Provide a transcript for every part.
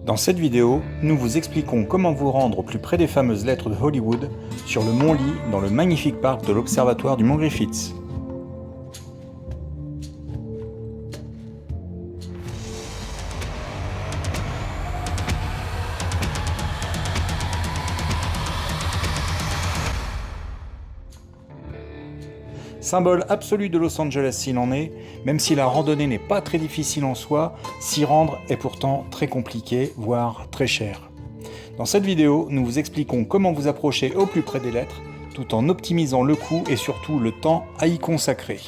Dans cette vidéo, nous vous expliquons comment vous rendre au plus près des fameuses lettres de Hollywood sur le Mont Lee dans le magnifique parc de l'Observatoire du Mont Griffith. Symbole absolu de Los Angeles s'il en est, même si la randonnée n'est pas très difficile en soi, s'y rendre est pourtant très compliqué, voire très cher. Dans cette vidéo, nous vous expliquons comment vous approcher au plus près des lettres, tout en optimisant le coût et surtout le temps à y consacrer.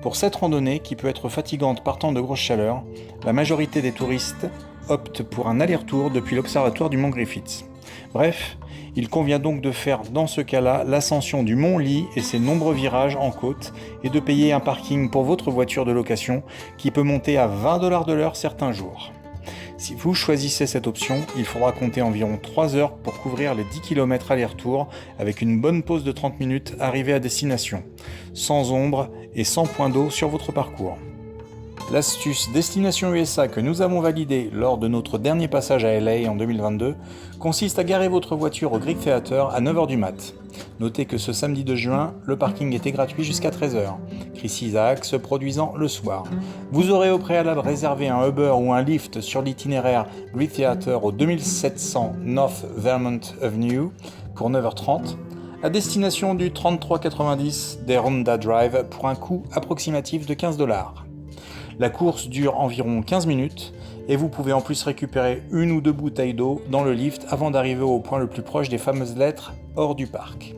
Pour cette randonnée, qui peut être fatigante par temps de grosse chaleur, la majorité des touristes optent pour un aller-retour depuis l'observatoire du Mont Griffith. Bref, il convient donc de faire dans ce cas-là l'ascension du Mont Lee et ses nombreux virages en côte et de payer un parking pour votre voiture de location qui peut monter à 20 $ de l'heure certains jours. Si vous choisissez cette option, il faudra compter environ 3 heures pour couvrir les 10 km aller-retour avec une bonne pause de 30 minutes arrivée à destination, sans ombre et sans point d'eau sur votre parcours. L'astuce Destination USA que nous avons validée lors de notre dernier passage à LA en 2022 consiste à garer votre voiture au Greek Theater à 9h du mat. Notez que ce samedi de juin, le parking était gratuit jusqu'à 13h, Chris Isaak se produisant le soir. Vous aurez au préalable réservé un Uber ou un Lyft sur l'itinéraire Greek Theater au 2700 North Vermont Avenue pour 9h30, à destination du 3390 des Ronda Drive pour un coût approximatif de 15 $. La course dure environ 15 minutes et vous pouvez en plus récupérer 1 ou 2 bouteilles d'eau dans le lift avant d'arriver au point le plus proche des fameuses lettres hors du parc.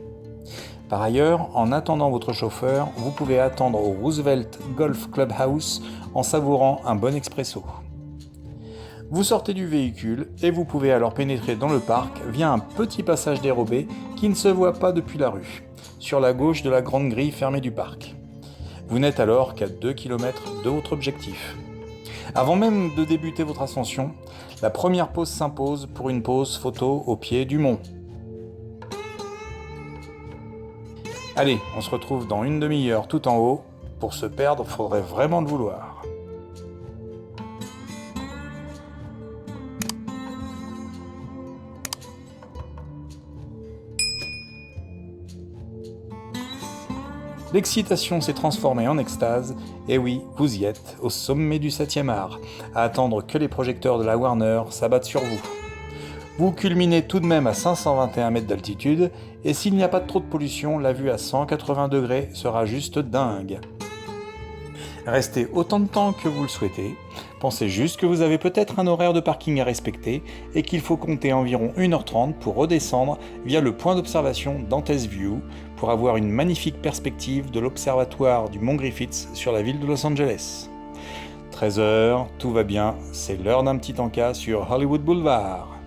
Par ailleurs, en attendant votre chauffeur, vous pouvez attendre au Roosevelt Golf Clubhouse en savourant un bon expresso. Vous sortez du véhicule et vous pouvez alors pénétrer dans le parc via un petit passage dérobé qui ne se voit pas depuis la rue, sur la gauche de la grande grille fermée du parc. Vous n'êtes alors qu'à 2 km de votre objectif. Avant même de débuter votre ascension, la première pause s'impose pour une pause photo au pied du mont. Allez, on se retrouve dans une demi-heure tout en haut. Pour se perdre, faudrait vraiment le vouloir. L'excitation s'est transformée en extase, et oui, vous y êtes, au sommet du 7e art, à attendre que les projecteurs de la Warner s'abattent sur vous. Vous culminez tout de même à 521 mètres d'altitude, et s'il n'y a pas trop de pollution, la vue à 180 degrés sera juste dingue. Restez autant de temps que vous le souhaitez, pensez juste que vous avez peut-être un horaire de parking à respecter et qu'il faut compter environ 1h30 pour redescendre via le point d'observation Dantes View pour avoir une magnifique perspective de l'observatoire du Mont Griffith sur la ville de Los Angeles. 13h, tout va bien, c'est l'heure d'un petit encas sur Hollywood Boulevard.